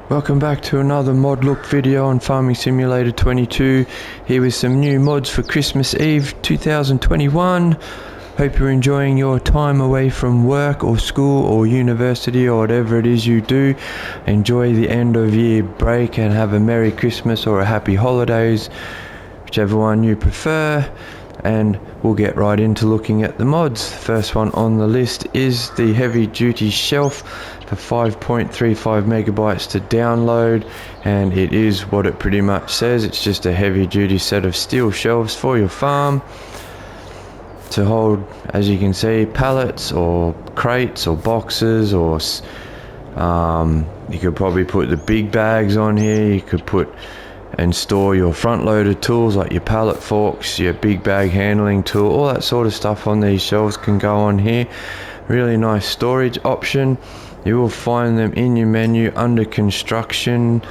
Welcome back to another mod look video on Farming Simulator 22, here with some new mods for Christmas Eve 2021. Hope you're enjoying your time away from work or school or university or whatever it is you do. Enjoy the end of year break and have a Merry Christmas or a Happy Holidays, whichever one you prefer. And we'll get right into looking at the mods. First one on the list is the heavy duty shelf for 5.35 megabytes to download, and it is what it pretty much says. It's just a heavy duty set of steel shelves for your farm to hold, as you can see, pallets or crates or boxes, or you could probably put the big bags on here. You could put and store your front loaded tools like your pallet forks, your big bag handling tool, all that sort of stuff on these shelves can go on here. Really nice storage option. You will find them in your menu under construction,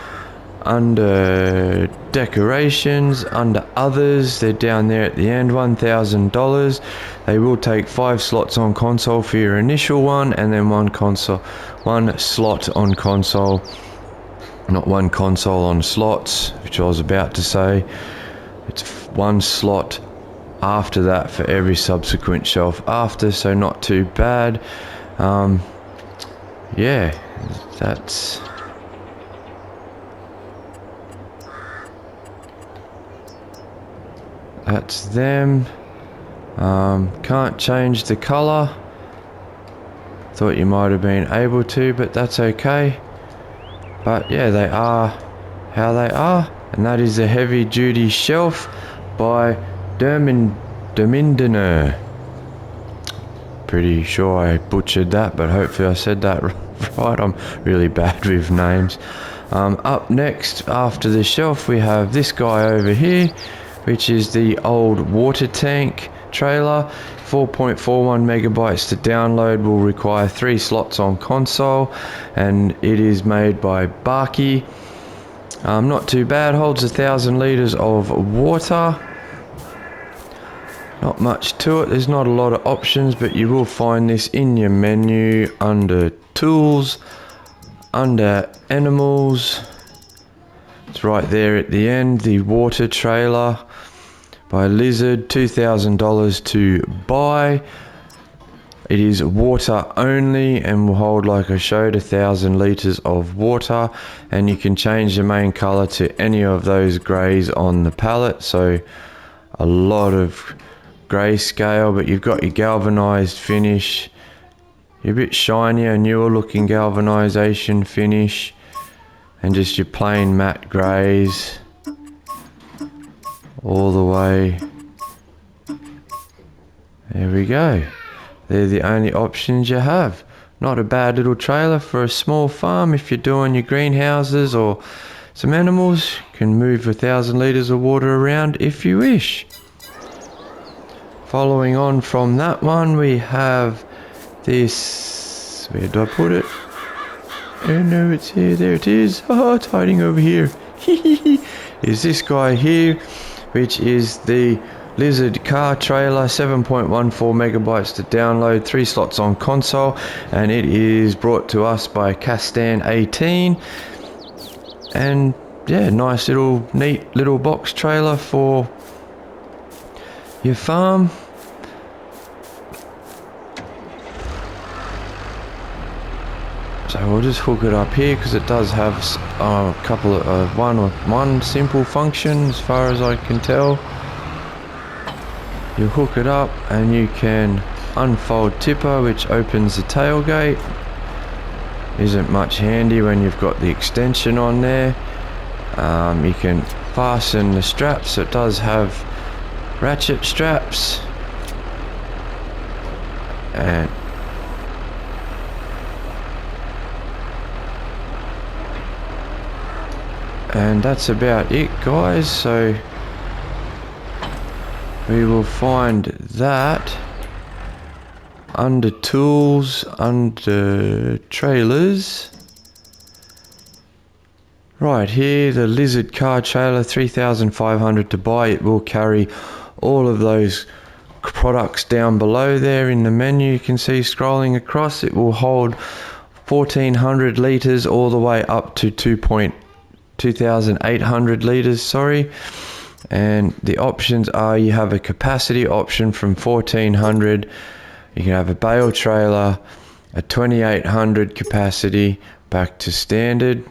under decorations, under others. They're down there at the end, $1,000. They will take 5 slots on console for your initial one, and then one slot on console. Not one console on slots, which I was about to say. It's 1 slot after that for every subsequent shelf after, so not too bad. Yeah, that's them. Can't change the color. Thought you might have been able to, but that's okay. But yeah, they are how they are, and that is a heavy duty shelf by Domindiner. Pretty sure I butchered that, but hopefully I said that right. I'm really bad with names. Up next after the shelf we have this guy over here, which is the old water tank trailer. 4.41 megabytes to download, will require 3 slots on console, and it is made by Barkey. Not too bad, holds 1,000 litres of water. Not much to it, there's not a lot of options, but you will find this in your menu under tools, under animals. It's right there at the end, the water trailer by Lizard, $2,000 to buy. It is water only and will hold, like I showed, 1,000 litres of water, and you can change the main colour to any of those greys on the palette, so a lot of grayscale, but you've got your galvanised finish, your bit shinier, newer looking galvanisation finish, and just your plain matte greys all the way. There we go. They're the only options you have. Not a bad little trailer for a small farm. If you're doing your greenhouses or some animals, you can move 1,000 litres of water around if you wish. Following on from that one, we have this. Where do I put it? Oh no, it's here. There it is. Oh, it's hiding over here. Is this guy here, which is the Lizard car trailer, 7.14 megabytes to download, 3 slots on console, and it is brought to us by Castan 18. And yeah, nice little neat little box trailer for your farm. So we'll just hook it up here because it does have a couple of one simple function as far as I can tell. You hook it up and you can unfold tipper, which opens the tailgate. Isn't much handy when you've got the extension on there. You can fasten the straps, so it does have ratchet straps, and that's about it, guys. So we will find that under tools, under trailers, right here, the Lizard car trailer, 3,500 to buy. It will carry all of those products down below there in the menu. You can see scrolling across, it will hold 1400 litres all the way up to 2800 litres, sorry. And the options are, you have a capacity option from 1400, you can have a bale trailer, a 2800 capacity back to standard.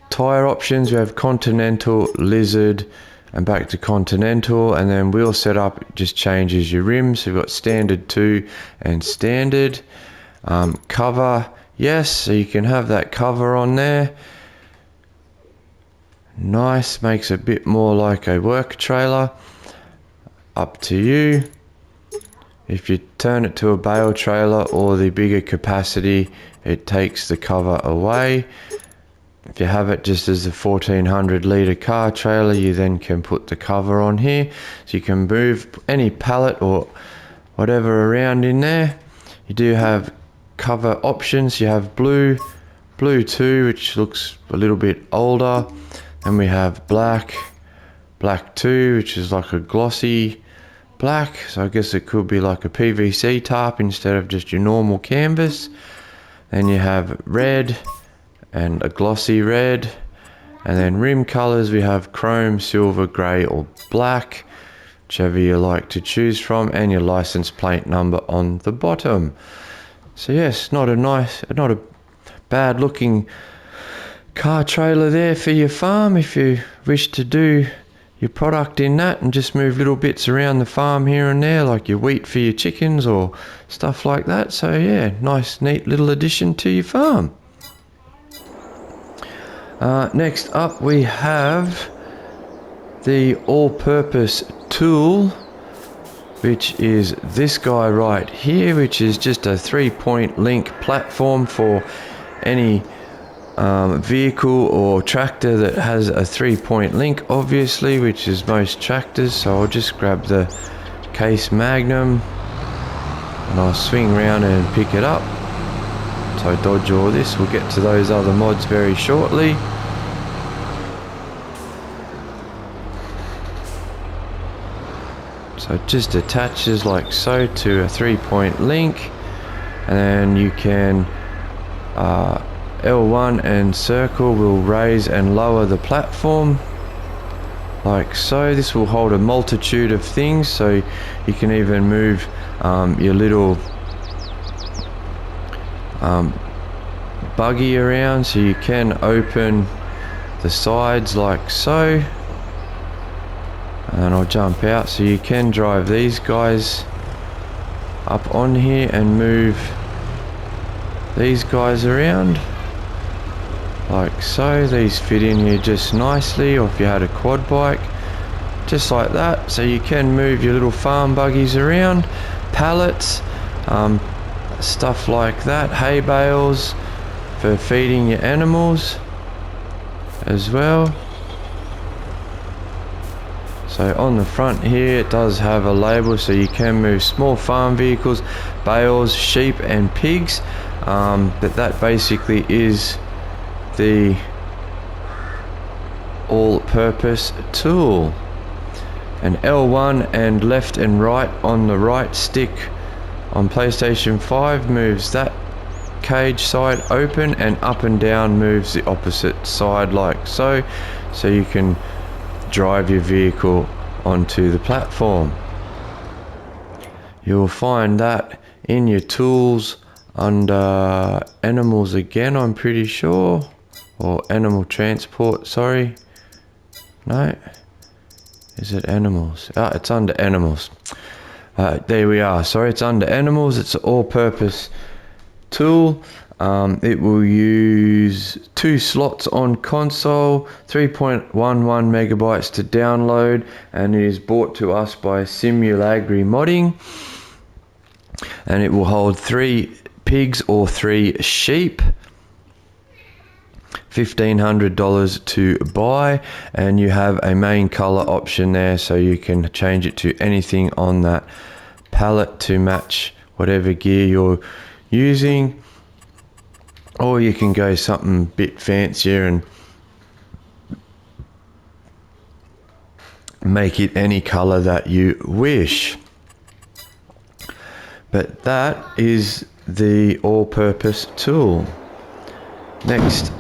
Tyre options, you have Continental, Lizard, and back to Continental, and then wheel setup just changes your rims. So you've got standard 2 and standard. Cover, yes, so you can have that cover on there. Nice, makes a bit more like a work trailer. Up to you. If you turn it to a bale trailer or the bigger capacity, it takes the cover away. If you have it just as a 1400 litre car trailer, you then can put the cover on here. So you can move any pallet or whatever around in there. You do have cover options. You have blue 2, which looks a little bit older. Then we have black 2, which is like a glossy black. So I guess it could be like a PVC tarp instead of just your normal canvas. Then you have red and a glossy red, and then rim colors we have chrome, silver, grey or black, whichever you like to choose from, and your license plate number on the bottom. So yes, not a bad looking car trailer there for your farm if you wish to do your product in that and just move little bits around the farm here and there, like your wheat for your chickens or stuff like that. So yeah, nice neat little addition to your farm. Next up we have the all-purpose tool, which is this guy right here, which is just a 3-point link platform for any vehicle or tractor that has a 3-point link, obviously, which is most tractors. So I'll just grab the case magnum and I'll swing around and pick it up. So dodge all this, we'll get to those other mods very shortly. So it just attaches like so to a 3-point link, and then you can L1 and circle will raise and lower the platform like so. This will hold a multitude of things, so you can even move your little buggy around, so you can open the sides like so, and I'll jump out, so you can drive these guys up on here and move these guys around like so. These fit in here just nicely, or if you had a quad bike, just like that. So you can move your little farm buggies around, pallets, stuff like that, hay bales for feeding your animals as well. So on the front here it does have a label, so you can move small farm vehicles, bales, sheep and pigs, but that basically is the all-purpose tool. And L1 and left and right on the right stick on PlayStation 5 moves that cage side open, and up and down moves the opposite side like so, so you can drive your vehicle onto the platform. You'll find that in your tools under animals again, I'm pretty sure, or animal transport, sorry. No, is it animals? It's under animals. There we are. Sorry, it's under animals. It's an all-purpose tool. It will use 2 slots on console, 3.11 megabytes to download, and it is brought to us by Simulagri Modding. And it will hold 3 pigs or 3 sheep. $1,500 to buy, and you have a main color option there, so you can change it to anything on that pallet to match whatever gear you're using, or you can go something a bit fancier and make it any color that you wish. But that is the all-purpose tool. Next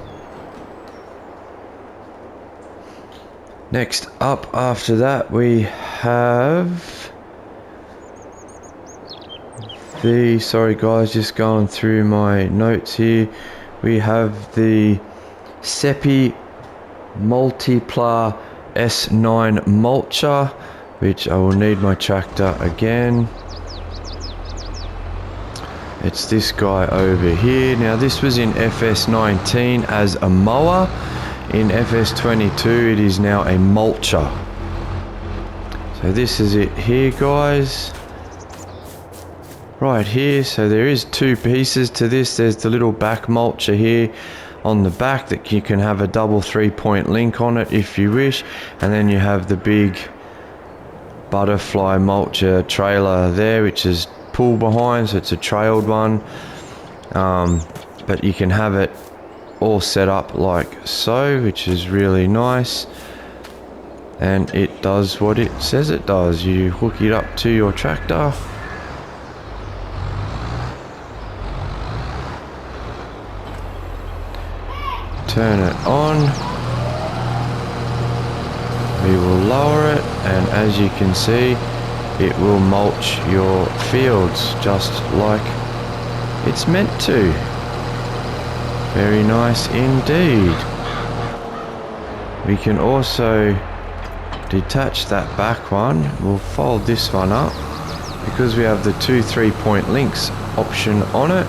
up after that we have the, sorry guys, just going through my notes here, we have the Sepi Multiplier S9 Mulcher, which I will need my tractor again. It's this guy over here. Now this was in FS19 as a mower. In FS22 it is now a mulcher. So this is it here guys. Right here, so there is two pieces to this. There's the little back mulcher here on the back that you can have a double 3-point link on it if you wish, and then you have the big butterfly mulcher trailer there, which is pull behind, so it's a trailed one, but you can have it all set up like so, which is really nice, and it does what it says it does. You hook it up to your tractor, turn it on, we will lower it, and as you can see it will mulch your fields just like it's meant to. Very nice indeed. We can also detach that back one. We'll fold this one up because we have the 2 3-point links option on it.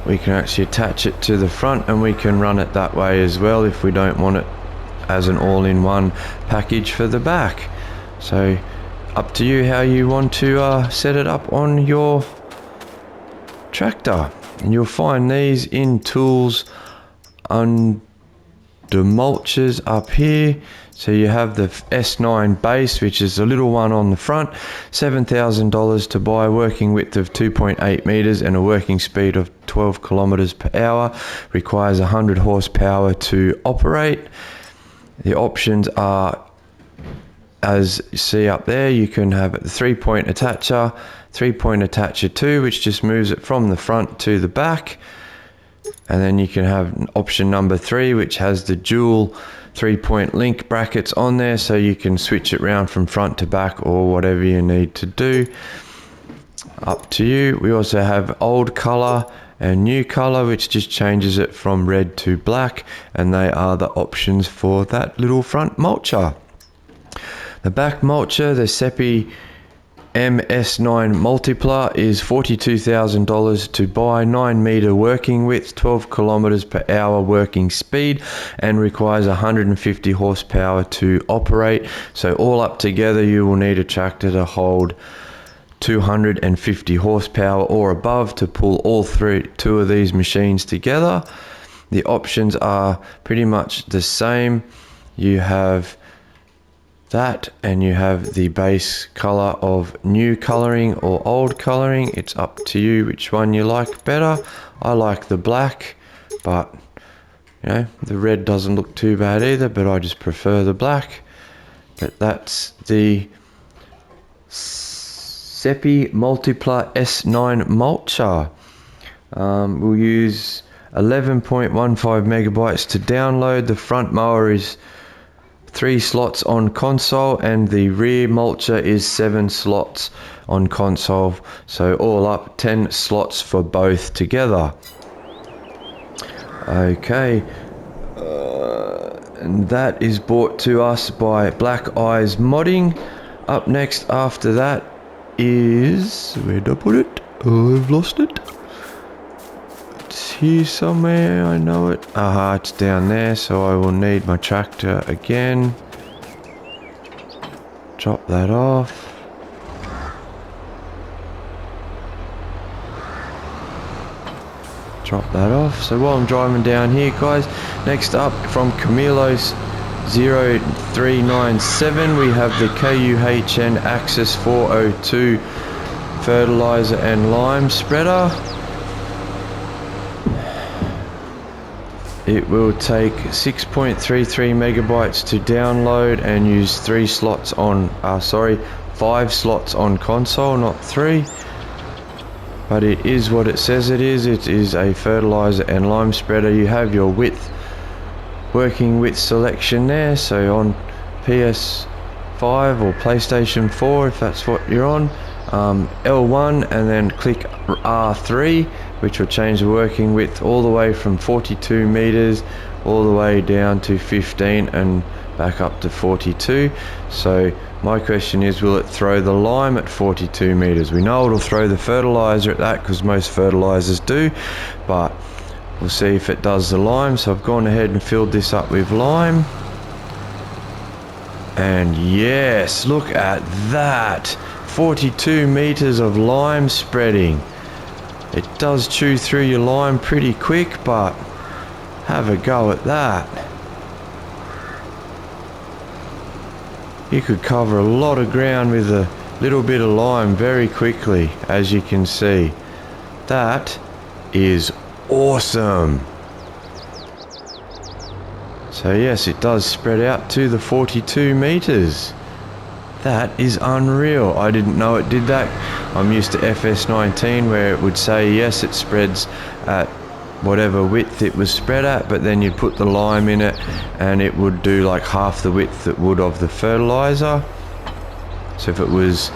We can actually attach it to the front, and we can run it that way as well if we don't want it as an all-in-one package for the back. So up to you how you want to set it up on your tractor. And you'll find these in tools under mulchers up here. So you have the S9 base, which is a little one on the front, $7,000 to buy, working width of 2.8 meters and a working speed of 12 kilometers per hour, requires 100 horsepower to operate. The options are, as you see up there, you can have the 3-point attacher, 3-point attacher 2, which just moves it from the front to the back, and then you can have option number 3, which has the dual 3-point link brackets on there, so you can switch it round from front to back or whatever you need to do. Up to you. We also have old color and new color, which just changes it from red to black, and they are the options for that little front mulcher. The back mulcher, the Sepi MS9 Multiplier, is $42,000 to buy, 9 meter working width, 12 kilometers per hour working speed, and requires 150 horsepower to operate. So all up together you will need a tractor to hold 250 horsepower or above to pull all two of these machines together. The options are pretty much the same. You have that, and you have the base color of new coloring or old coloring. It's up to you which one you like better. I like the black, but you know, the red doesn't look too bad either, but I just prefer the black. But that's the Sepi Multiplier S9 Mulcher. We'll use 11.15 megabytes to download. The front mower is 3 slots on console, and the rear mulcher is 7 slots on console, so all up 10 slots for both together. Okay, and that is brought to us by Black Eyes Modding. Up next after that is, where'd I put it? Oh, I've lost it. It's here somewhere, I know it. Aha, it's down there, so I will need my tractor again. Drop that off. Drop that off. So while I'm driving down here, guys, next up from Camilo's 0397, we have the KUHN Axis 402 fertilizer and lime spreader. It will take 6.33 megabytes to download and use 3 slots on, 5 slots on console, not 3. But it is what it says it is. It is a fertilizer and lime spreader. You have your width, working width selection there. So on PS5 or PlayStation 4, if that's what you're on, L1 and then click R3, which will change the working width all the way from 42 meters all the way down to 15 and back up to 42. So my question is, will it throw the lime at 42 meters? We know it'll throw the fertilizer at that because most fertilizers do, but we'll see if it does the lime. So I've gone ahead and filled this up with lime, and yes, look at that, 42 meters of lime spreading. It does chew through your lime pretty quick, but have a go at that. You could cover a lot of ground with a little bit of lime very quickly, as you can see. That is awesome. So yes, it does spread out to the 42 meters. That is unreal. I didn't know it did that. I'm used to FS19 where it would say yes, it spreads at whatever width it was spread at, but then you'd put the lime in it and it would do like half the width it would of the fertilizer. So if it was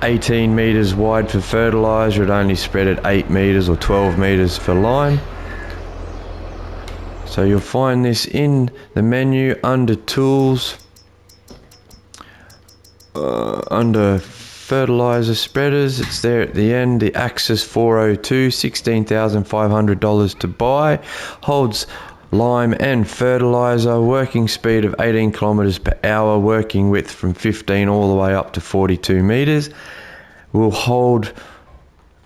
18 meters wide for fertilizer, it only spread at 8 meters or 12 meters for lime. So you'll find this in the menu under tools, under fertilizer spreaders. It's there at the end. The Axis 402, $16,500 to buy, holds lime and fertilizer, working speed of 18 kilometers per hour, working width from 15 all the way up to 42 meters. Will hold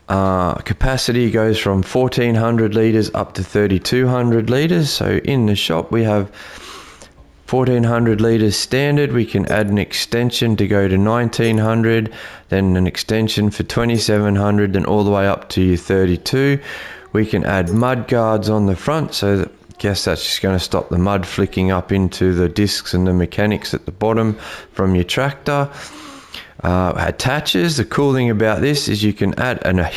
capacity goes from 1400 liters up to 3200 liters. So in the shop we have 1400 liters standard. We can add an extension to go to 1900, then an extension for 2700, then all the way up to your 32. We can add mud guards on the front, so that, guess that's just going to stop the mud flicking up into the discs and the mechanics at the bottom from your tractor. Attaches. The cool thing about this is you can add a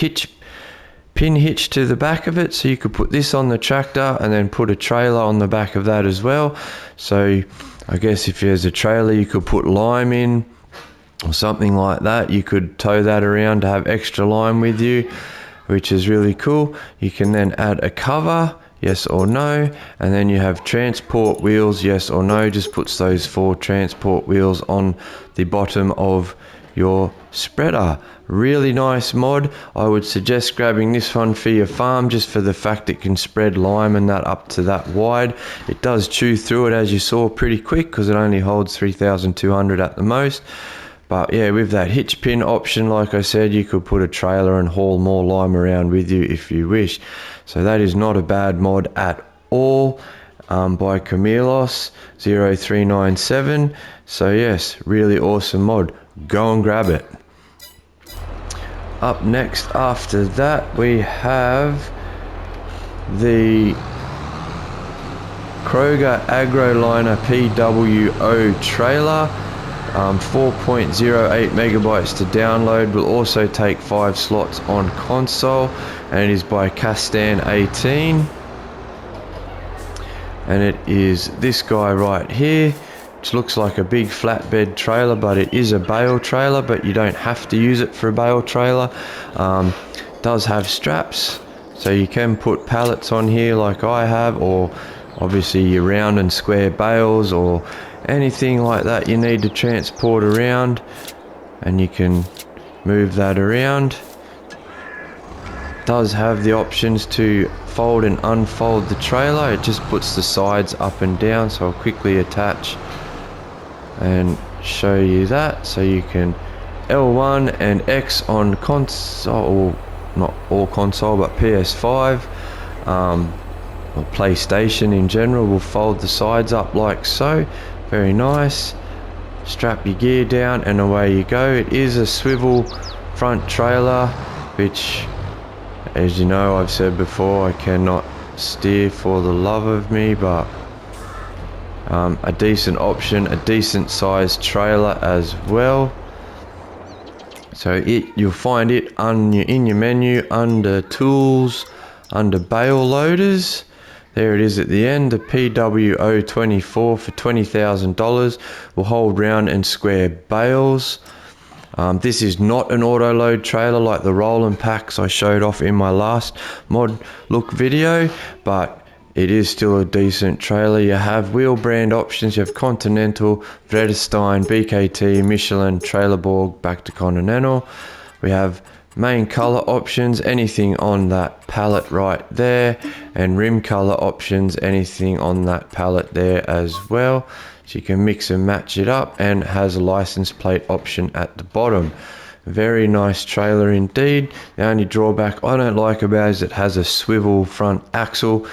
pin hitch to the back of it, so you could put this on the tractor and then put a trailer on the back of that as well. So I guess if there's a trailer you could put lime in or something like that, you could tow that around to have extra lime with you, which is really cool. You can then add a cover, yes or no, and then you have transport wheels, yes or no. Just puts those 4 transport wheels on the bottom of your spreader. Really nice mod. I would suggest grabbing this one for your farm, just for the fact it can spread lime and that up to that wide. It does chew through it, as you saw, pretty quick because it only holds 3,200 at the most. But yeah, with that hitch pin option, like I said, you could put a trailer and haul more lime around with you if you wish. So that is not a bad mod at all, by Camilos 0397. So yes, really awesome mod. Go and grab it. Up next after that we have the Kroger Aggro Liner PWO trailer, 4.08 megabytes to download. Will also take 5 slots on console, and it is by Castan 18, and it is this guy right here, which looks like a big flatbed trailer, but it is a bale trailer, but you don't have to use it for a bale trailer. Does have straps, so you can put pallets on here like I have, or obviously your round and square bales or anything like that you need to transport around, and you can move that around. Does have the options to fold and unfold the trailer. It just puts the sides up and down, so I'll quickly attach and show you that. So you can L1 and X on console, or not all console but PS5 or PlayStation in general, will fold the sides up like so. Very nice. Strap your gear down and away you go. It is a swivel front trailer, which, as you know, I've said before, I cannot steer for the love of me, but a decent option, a decent sized trailer as well. So you'll find it in your menu under tools, under bale loaders. There it is at the end, the PW024 for $20,000 will hold round and square bales. This is not an auto load trailer like the rolling packs I showed off in my last mod look video, but it is still a decent trailer. You have wheel brand options, you have Continental, Vredestein, BKT, Michelin, Trailerborg, back to Continental. We have main color options, anything on that palette right there, and rim color options, anything on that palette there as well. So you can mix and match it up, and has a license plate option at the bottom. Very nice trailer indeed. The only drawback I don't like about it is it has a swivel front axle,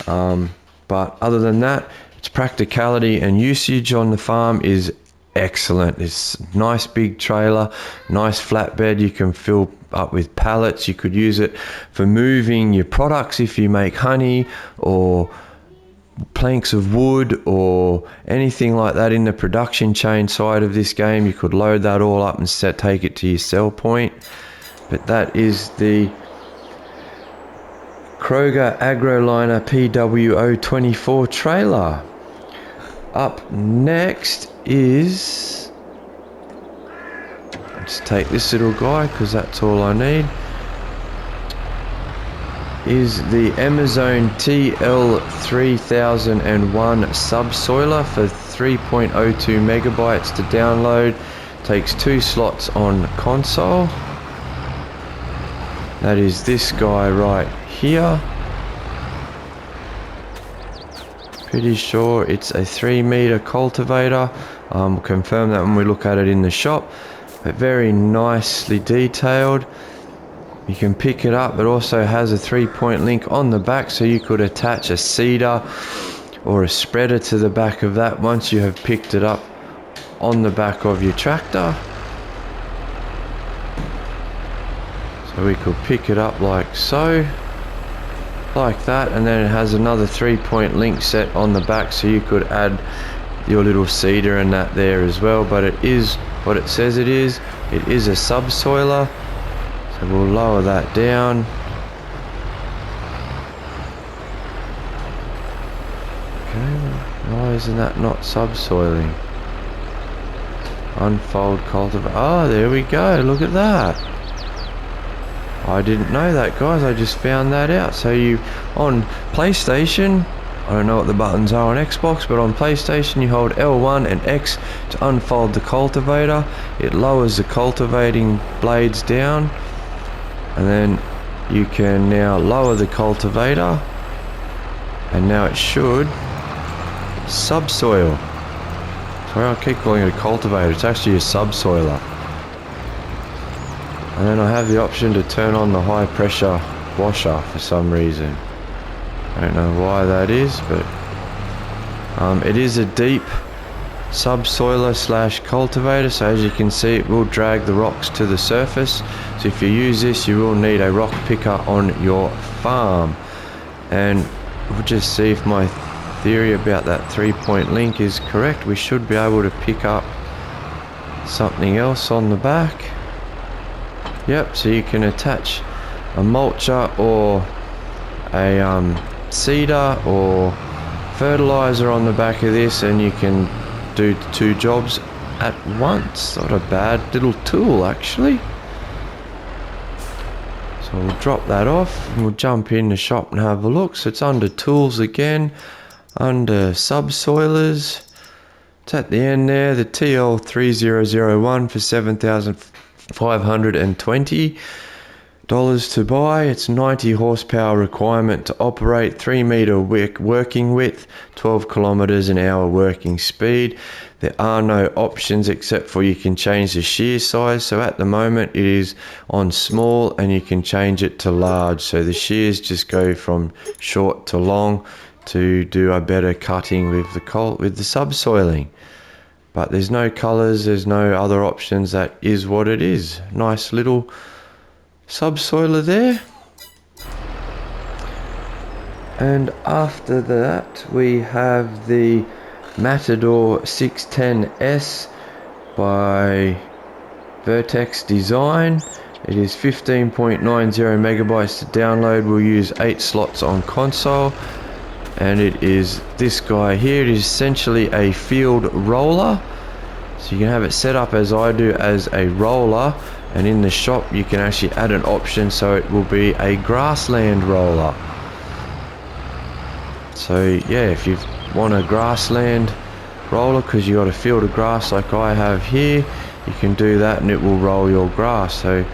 but other than that, its practicality and usage on the farm is excellent. It's a nice big trailer, nice flatbed. You can fill up with pallets. You could use it for moving your products if you make honey or planks of wood or anything like that in the production chain side of this game. You could load that all up and take it to your sell point. But that is the Kroger Aggro Liner PW024 trailer. Up next is, let's take this little guy because that's all I need, is the Amazon TL3001 subsoiler for 3.02 megabytes to download. Takes 2 slots on console. That is this guy right here. Pretty sure it's a 3-meter cultivator. We'll confirm that when we look at it in the shop. But very nicely detailed. You can pick it up. It also has a 3-point link on the back, so you could attach a seeder or a spreader to the back of that once you have picked it up on the back of your tractor. So we could pick it up like so, like that, and then it has another 3-point link set on the back, so you could add your little seeder and that there as well. But it is what it says it is. It is a subsoiler. So we'll lower that down. Okay, why isn't that not subsoiling? Unfold cultivator. Oh, there we go. Look at that. I didn't know that, guys. I just found that out. So you, on PlayStation, I don't know what the buttons are on Xbox, but on PlayStation you hold L1 and X to unfold the cultivator. It lowers the cultivating blades down, and then you can now lower the cultivator, and now it should subsoil. Sorry, I keep calling it a cultivator. It's actually a subsoiler. And then I have the option to turn on the high pressure washer for some reason. I don't know why that is, but it is a deep subsoiler slash cultivator, so as you can see it will drag the rocks to the surface. So if you use this, you will need a rock picker on your farm. And we'll just see if my theory about that 3-point link is correct. We should be able to pick up something else on the back. Yep, so you can attach a mulcher or a seeder or fertilizer on the back of this, and you can do 2 jobs at once. Not a bad little tool actually. So we'll drop that off and we'll jump in the shop and have a look. So it's under tools again, under subsoilers. It's at the end there, the TL3001 for $7,520 to buy. It's 90 horsepower requirement to operate, 3-meter working width, 12 kilometers an hour working speed. There are no options except for you can change the shear size. So at the moment it is on small, and you can change it to large. So the shears just go from short to long to do a better cutting with the subsoiling. But there's no colors, there's no other options. That is what it is. Nice little subsoiler there. And after that we have the Matador 610S by Vertex design. It is 15.90 megabytes to download. We'll use 8 slots on console. And it is this guy here. It is essentially a field roller. So you can have it set up as I do as a roller. And in the shop you can actually add an option so it will be a grassland roller. So yeah, if you want a grassland roller because you got a field of grass like I have here, you can do that and it will roll your grass. So it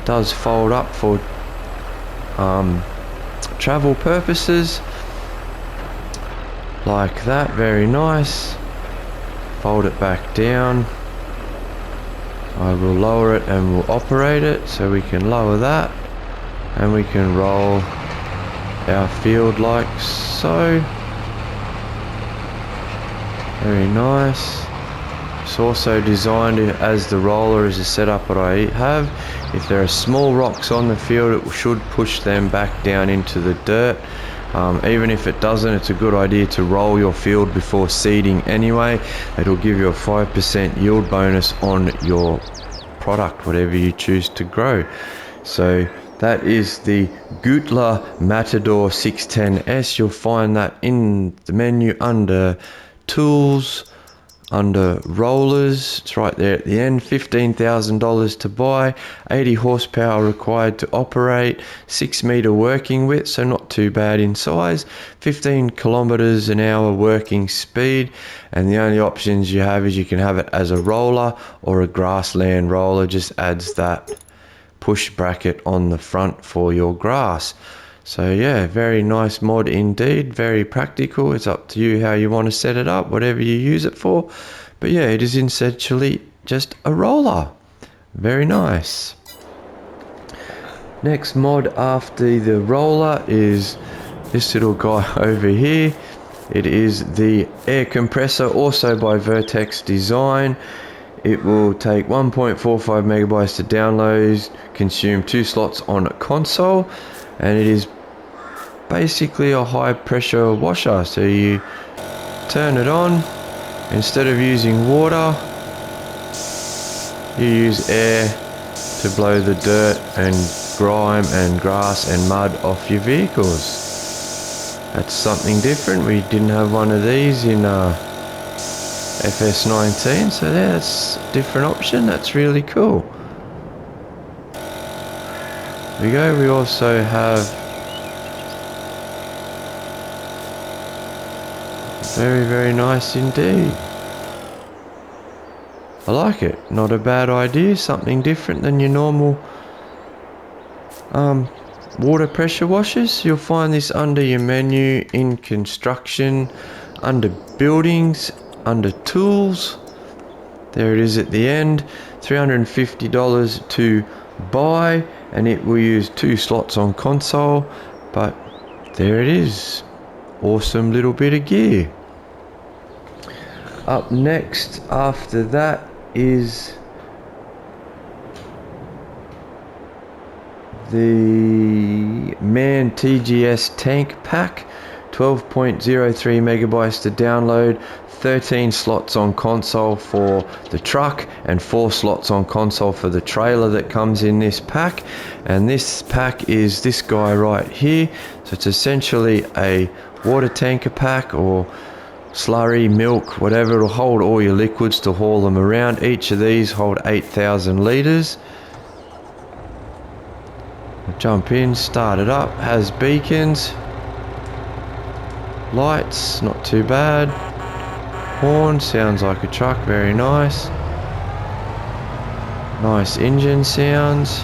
does fold up for travel purposes like that. Very nice. Fold it back down. I will lower it and we'll operate it. So we can lower that and we can roll our field like so. Very nice. It's also designed as the roller is a setup that I have. If there are small rocks on the field, it should push them back down into the dirt. Even if it doesn't, it's a good idea to roll your field before seeding anyway. It'll give you a 5% yield bonus on your product, whatever you choose to grow. So that is the Gutler Matador 610S. You'll find that in the menu under Tools, under Rollers. It's right there at the end. $15,000 to buy, 80 horsepower required to operate, 6 meter working width, so not too bad in size, 15 kilometers an hour working speed, and the only options you have is you can have it as a roller or a grassland roller. Just adds that push bracket on the front for your grass. So yeah, very nice mod indeed, very practical. It's up to you how you want to set it up, whatever you use it for. But yeah, it is essentially just a roller. Very nice. Next mod after the roller is this little guy over here. It is the air compressor, also by Vertex design. It will take 1.45 megabytes to download, consume 2 slots on console, and it is basically a high pressure washer. So you turn it on, instead of using water you use air to blow the dirt and grime and grass and mud off your vehicles. That's something different. We didn't have one of these in FS19, so yeah, that's a different option. That's really cool. There we go. We also have very nice indeed. I like it. Not a bad idea. Something different than your normal water pressure washers. You'll find this under your menu in construction, under buildings, under tools. There it is at the end. $350 to buy, and it will use 2 slots on console. But there it is. Awesome little bit of gear. Up next after that is the MAN TGS tank pack. 12.03 megabytes to download, 13 slots on console for the truck and 4 slots on console for the trailer that comes in this pack. And this pack is this guy right here. So it's essentially a water tanker pack, or slurry, milk, whatever. It'll hold all your liquids to haul them around. Each of these hold 8,000 litres. Jump in, start it up, has beacons, lights, not too bad, horn, sounds like a truck, very nice, nice engine sounds.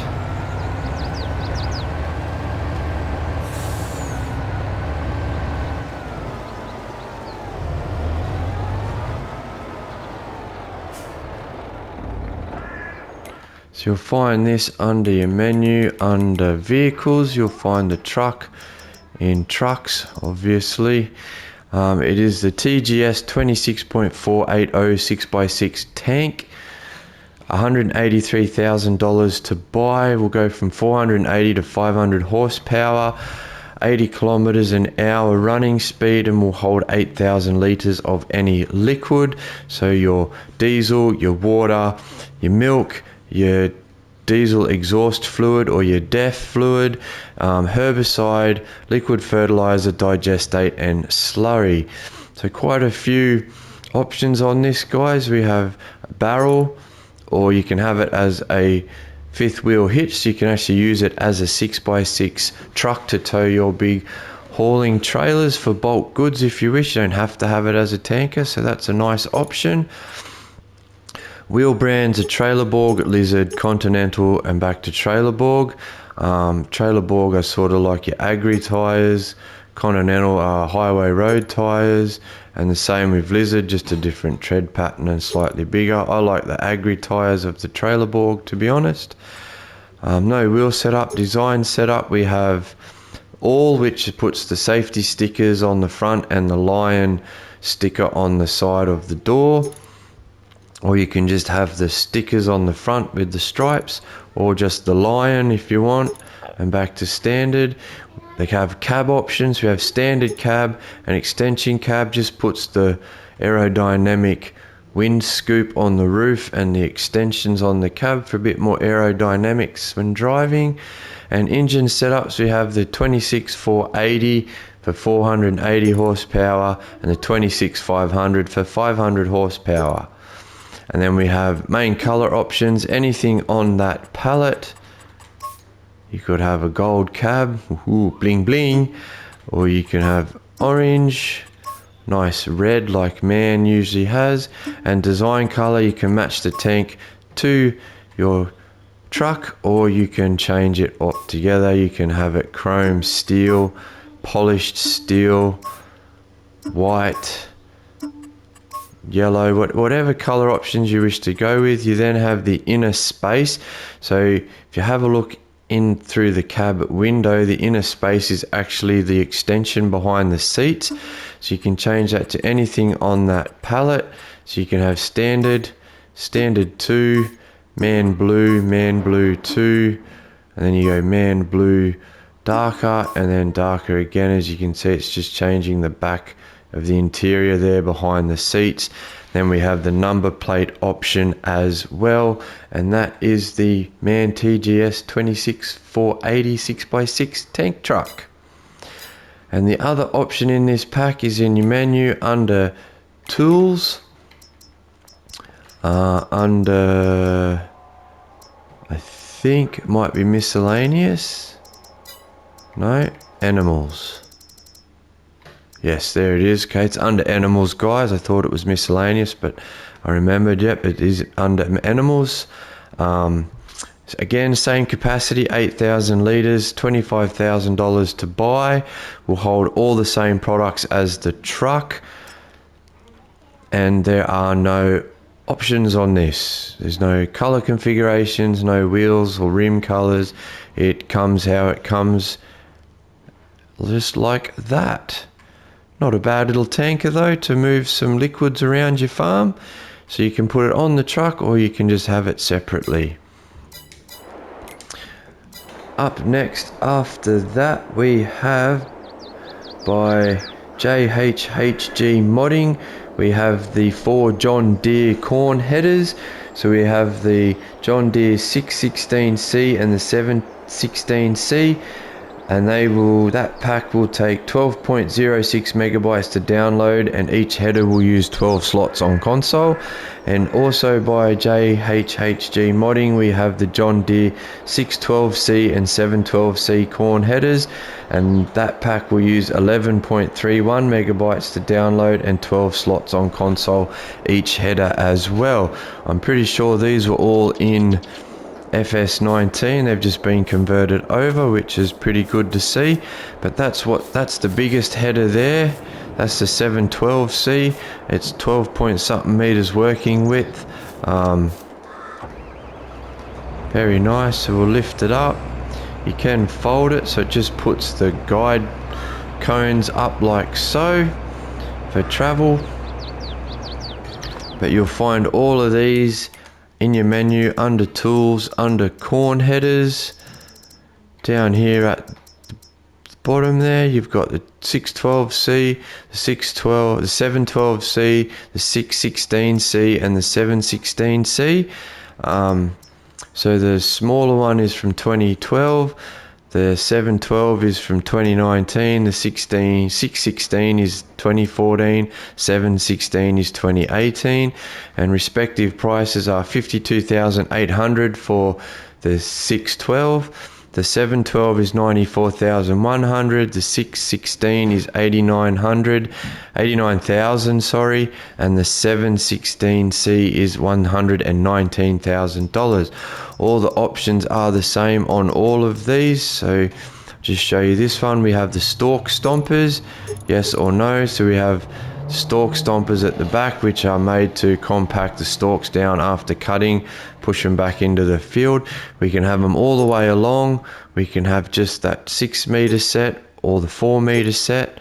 So you'll find this under your menu, under vehicles. You'll find the truck in trucks, obviously. It is the TGS 26.480 6x6 tank. $183,000 to buy. We'll go from 480 to 500 horsepower, 80 kilometers an hour running speed, and will hold 8,000 liters of any liquid. So your diesel, your water, your milk, your diesel exhaust fluid or your DEF fluid, herbicide, liquid fertilizer, digestate and slurry. So quite a few options on this, guys. We have a barrel, or you can have it as a fifth wheel hitch, so you can actually use it as a 6x6 truck to tow your big hauling trailers for bulk goods if you wish. You don't have to have it as a tanker, so that's a nice option. Wheel brands are Trailerborg, Lizard, Continental and back to Trailerborg. Trailerborg are sort of like your agri tyres, Continental are highway road tyres, and the same with Lizard, just a different tread pattern and slightly bigger. I like the agri tyres of the Trailerborg, to be honest. No wheel setup, design setup, we have all, which puts the safety stickers on the front and the lion sticker on the side of the door. Or you can just have the stickers on the front with the stripes, or just the lion if you want, and back to standard. They have cab options. We have standard cab, and extension cab just puts the aerodynamic wind scoop on the roof and the extensions on the cab for a bit more aerodynamics when driving. And engine setups, we have the 26480 for 480 horsepower and the 26500 for 500 horsepower. And then we have main color options, anything on that palette. You could have a gold cab, ooh, bling bling, or you can have orange, nice red like man usually has, and design color, you can match the tank to your truck, or you can change it up together. You can have it chrome, steel, polished steel, white, yellow, whatever color options you wish to go with. You then have the inner space. So if you have a look in through the cab window, the inner space is actually the extension behind the seats. So you can change that to anything on that palette. So you can have standard, standard 2, man blue 2, and then you go man blue darker, and then darker again. As you can see, it's just changing the back of the interior there behind the seats. Then we have the number plate option as well, and that is the MAN TGS 26480 6x6 tank truck. And the other option in this pack is in your menu under tools, under, I think it might be miscellaneous, no, animals. Yes, there it is. Okay, it's under animals, guys. I thought it was miscellaneous, but I remembered, yep, it is under animals. Again, same capacity, 8,000 litres, $25,000 to buy. Will hold all the same products as the truck. And there are no options on this. There's no colour configurations, no wheels or rim colours. It comes how it comes, just like that. Not a bad little tanker though to move some liquids around your farm. So you can put it on the truck, or you can just have it separately. Up next after that we have by JHHG Modding, we have the 4 John Deere corn headers. So we have the John Deere 616C and the 716C. And that pack will take 12.06 megabytes to download, and each header will use 12 slots on console. And also by JHHG Modding, we have the John Deere 612C and 712C corn headers, and that pack will use 11.31 megabytes to download and 12 slots on console each header as well. I'm pretty sure these were all in FS19, they've just been converted over, which is pretty good to see. But that's the biggest header there. That's the 712C. It's 12 point something meters working width. Very nice. So we'll lift it up. You can fold it, so it just puts the guide cones up like so for travel. But you'll find all of these in your menu under tools, under corn headers. Down here at the bottom there, you've got the 612C, the 612, the 712C, the 616C, and the 716C. So the smaller one is from 2012, the 712 is from 2019, the 616 is 2014, 716 is 2018, and respective prices are $52,800 for the 612. The 712 is $94,100, the 616 is $89,000, and the 716C is $119,000. All the options are the same on all of these, so just show you this one. We have the Stork Stompers, yes or no. So we have Stork Stompers at the back, which are made to compact the stalks down after cutting, push them back into the field. We can have them all the way along. We can have just that 6 meter set, or the 4 meter set,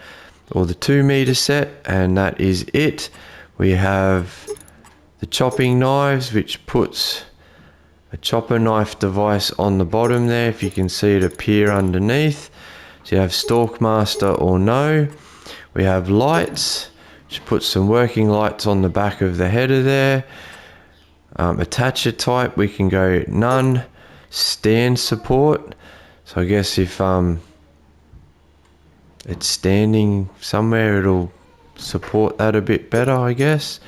or the 2 meter set, and that is it. We have the chopping knives, which puts a chopper knife device on the bottom there, if you can see it appear underneath. So you have Stalk Master or no. We have lights, which puts some working lights on the back of the header there. Attacher type, we can go none. Stand support, so I guess if it's standing somewhere, it'll support that a bit better, I guess.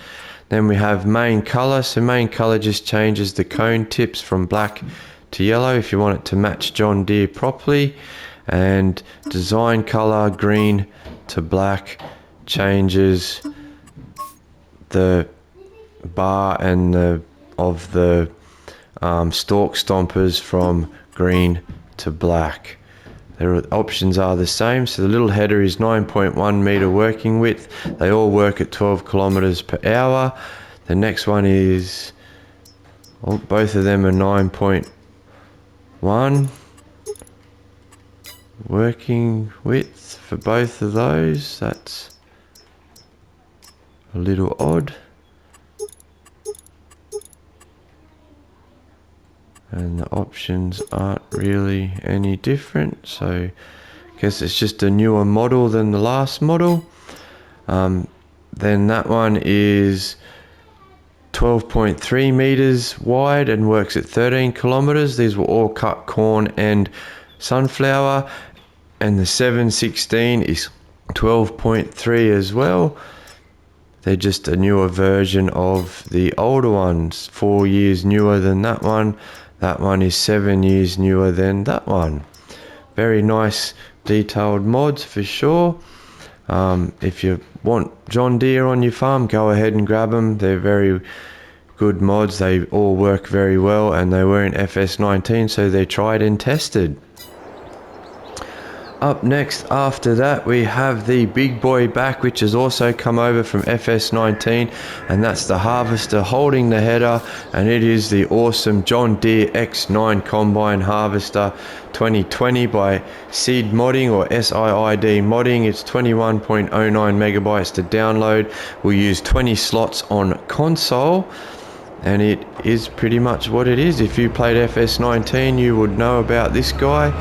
Then we have main color. So main color just changes the cone tips from black to yellow if you want it to match John Deere properly. And design color, green to black, changes the bar and the Stork Stompers from green to black. The options are the same. So the little header is 9.1 meter working width. They all work at 12 kilometers per hour. The next one is, both of them are 9.1 working width for both of those. That's a little odd. And the options aren't really any different, so I guess it's just a newer model than the last model. Then that one is 12.3 meters wide and works at 13 kilometers. These were all cut corn and sunflower. And the 716 is 12.3 as well. They're just a newer version of the older ones, 4 years newer than that one. That one is 7 years newer than that one. Very nice detailed mods for sure. If you want John Deere on your farm, go ahead and grab them. They're very good mods. They all work very well, and they were in FS19, so they're tried and tested. Up next after that, we have the big boy back, which has also come over from FS19, and that's the harvester holding the header, and it is the awesome John Deere X9 combine harvester 2020 by SiiD modding, or SiiD modding. It's 21.09 megabytes to download. We'll use 20 slots on console, and it is pretty much what it is. If you played FS19, you would know about this guy.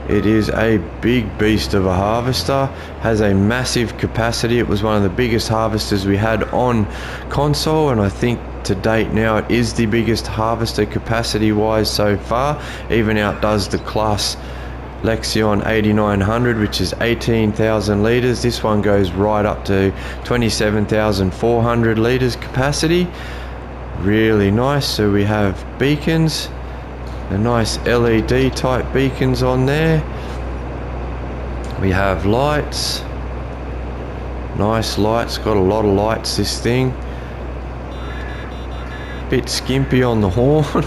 It is a big beast of a harvester, has a massive capacity. It was one of the biggest harvesters we had on console, and I think to date now it is the biggest harvester capacity wise so far. Even outdoes the class Lexion 8900, which is 18,000 litres. This one goes right up to 27,400 litres capacity. Really nice. So we have beacons. The nice LED type beacons on there. We have lights. Nice lights, got a lot of lights this thing. Bit skimpy on the horn for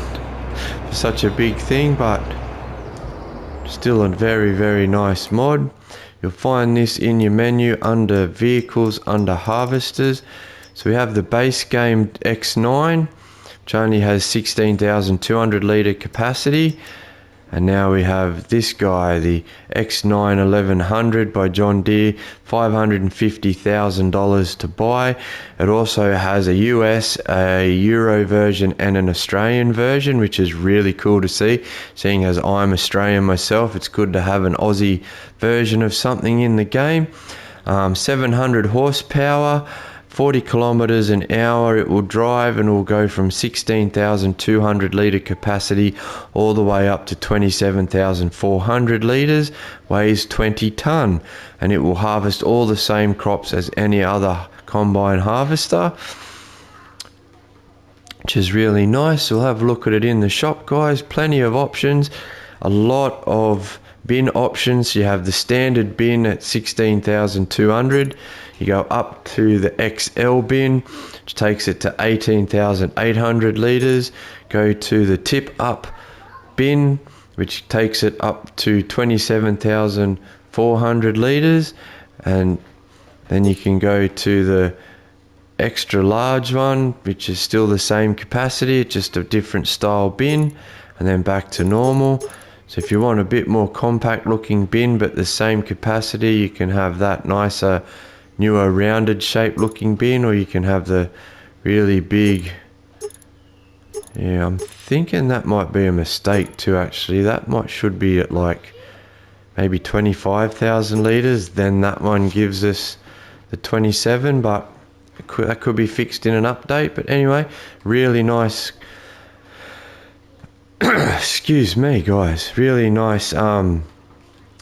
such a big thing, but still a very, very nice mod. You'll find this in your menu under vehicles, under harvesters. So we have the base game X9, which only has 16,200 litre capacity. And now we have this guy, the X9 1100 by John Deere, $550,000 to buy. It also has a US, a Euro version and an Australian version, which is really cool to see. Seeing as I'm Australian myself, it's good to have an Aussie version of something in the game. 700 horsepower. 40 kilometers an hour it will drive, and it will go from 16,200 litre capacity all the way up to 27,400 litres, weighs 20 tonne, and it will harvest all the same crops as any other combine harvester, which is really nice. We'll have a look at it in the shop, guys. Plenty of options, a lot of bin options. You have the standard bin at 16,200. You go up to the XL bin, which takes it to 18,800 litres. Go to the tip up bin, which takes it up to 27,400 litres. And then you can go to the extra large one, which is still the same capacity, just a different style bin, and then back to normal. So if you want a bit more compact looking bin but the same capacity, you can have that nicer, newer rounded shape looking bin, or you can have the really big, yeah, I'm thinking that might be a mistake too actually. That should be at like maybe 25,000 litres, then that one gives us the 27, but that could be fixed in an update. But anyway, really nice excuse me guys, really nice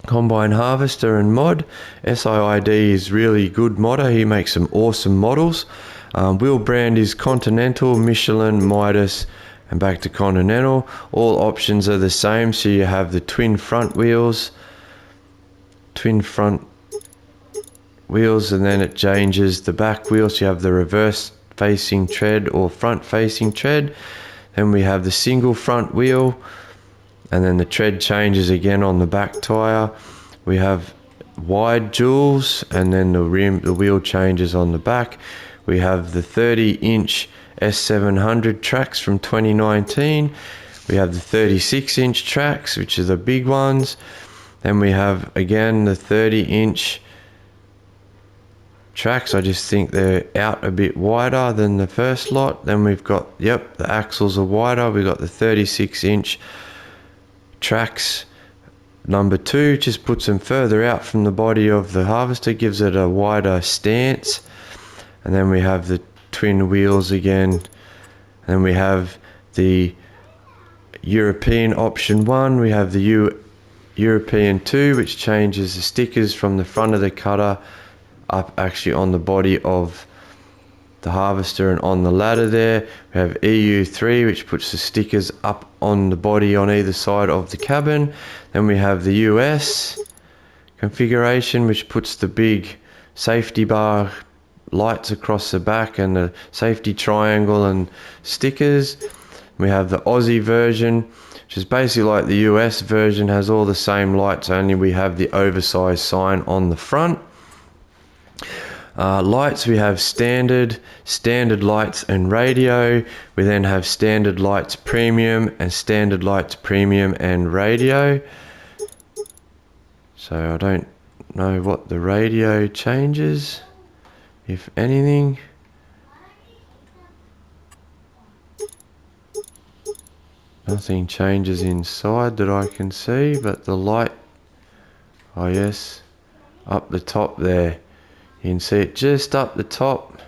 combine harvester and mod. SiiD is really good modder. He makes some awesome models. Wheel brand is Continental, Michelin, Midas, and back to Continental. All options are the same, so you have the twin front wheels, and then it changes the back wheels. You have the reverse facing tread or front facing tread. Then we have the single front wheel, and then the tread changes again on the back tire. We have wide duals, and then the wheel changes on the back. We have the 30-inch S700 tracks from 2019. We have the 36-inch tracks, which are the big ones. Then we have again the 30-inch tracks. I just think they're out a bit wider than the first lot. Then we've got, yep, the axles are wider. We've got the 36-inch tracks number 2, just puts them further out from the body of the harvester, gives it a wider stance. And then we have the twin wheels again. And then we have the European option 1. We have the European 2, which changes the stickers from the front of the cutter up actually on the body of the harvester and on the ladder there. We have EU3, which puts the stickers up on the body on either side of the cabin. Then we have the US configuration, which puts the big safety bar lights across the back and the safety triangle and stickers. We have the Aussie version, which is basically like the US version, has all the same lights, only we have the oversized sign on the front. Lights, we have standard lights and radio. We then have standard lights premium and standard lights premium and radio. So I don't know what the radio changes, if anything. Nothing changes inside that I can see, but the light, oh yes, up the top there. You can see it just up the top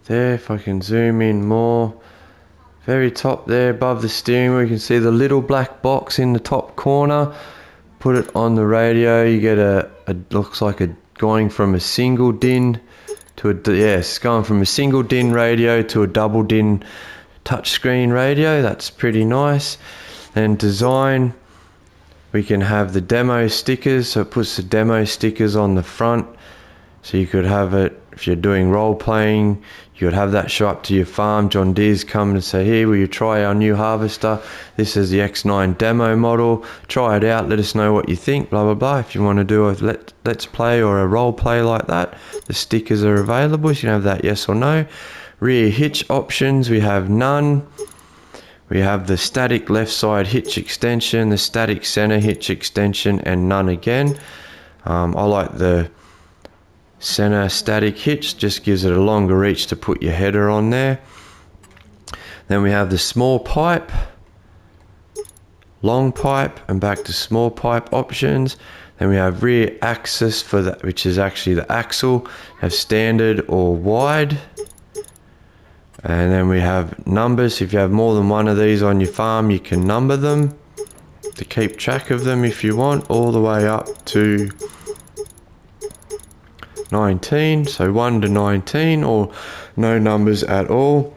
there. If I can zoom in more, very top there above the steering wheel, you can see the little black box in the top corner. Put it on the radio, you get a looks like a going from a single DIN to a, yes, going from a single DIN radio to a double DIN touchscreen radio. That's pretty nice. And design, we can have the demo stickers, so it puts the demo stickers on the front. So you could have it, if you're doing role playing, you could have that show up to your farm. John Deere's coming to say, here, will you try our new harvester? This is the X9 demo model. Try it out, let us know what you think, blah, blah, blah. If you want to do a let's play or a role play like that, the stickers are available. So you can have that yes or no. Rear hitch options, we have none. We have the static left side hitch extension, the static center hitch extension, and none again. I like the center static hitch, just gives it a longer reach to put your header on there. Then we have the small pipe, long pipe, and back to small pipe options. Then we have rear axis for that, which is actually the axle, have standard or wide. And then we have numbers. If you have more than one of these on your farm, you can number them to keep track of them if you want, all the way up to 19, so 1 to 19, or no numbers at all.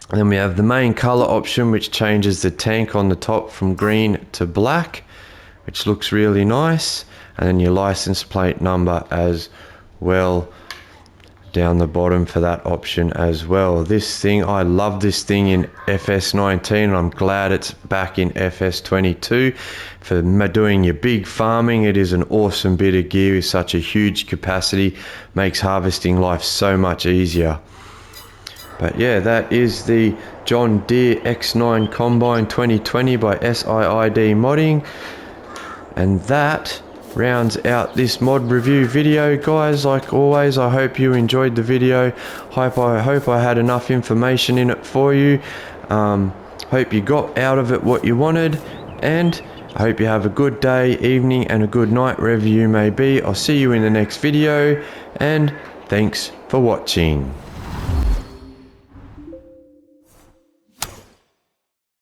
And then we have the main color option, which changes the tank on the top from green to black, which looks really nice. And then your license plate number as well down the bottom for that option as well. This thing, I love this thing in FS19, and I'm glad it's back in FS22. For doing your big farming, it is an awesome bit of gear with such a huge capacity, makes harvesting life so much easier. But yeah, that is the John Deere X9 Combine 2020 by SiiD Modding, and that rounds out this mod review video, guys. Like always, I hope you enjoyed the video. I hope I had enough information in it for you. Hope you got out of it what you wanted, and I hope you have a good day, evening, and a good night wherever you may be. I'll see you in the next video, and thanks for watching.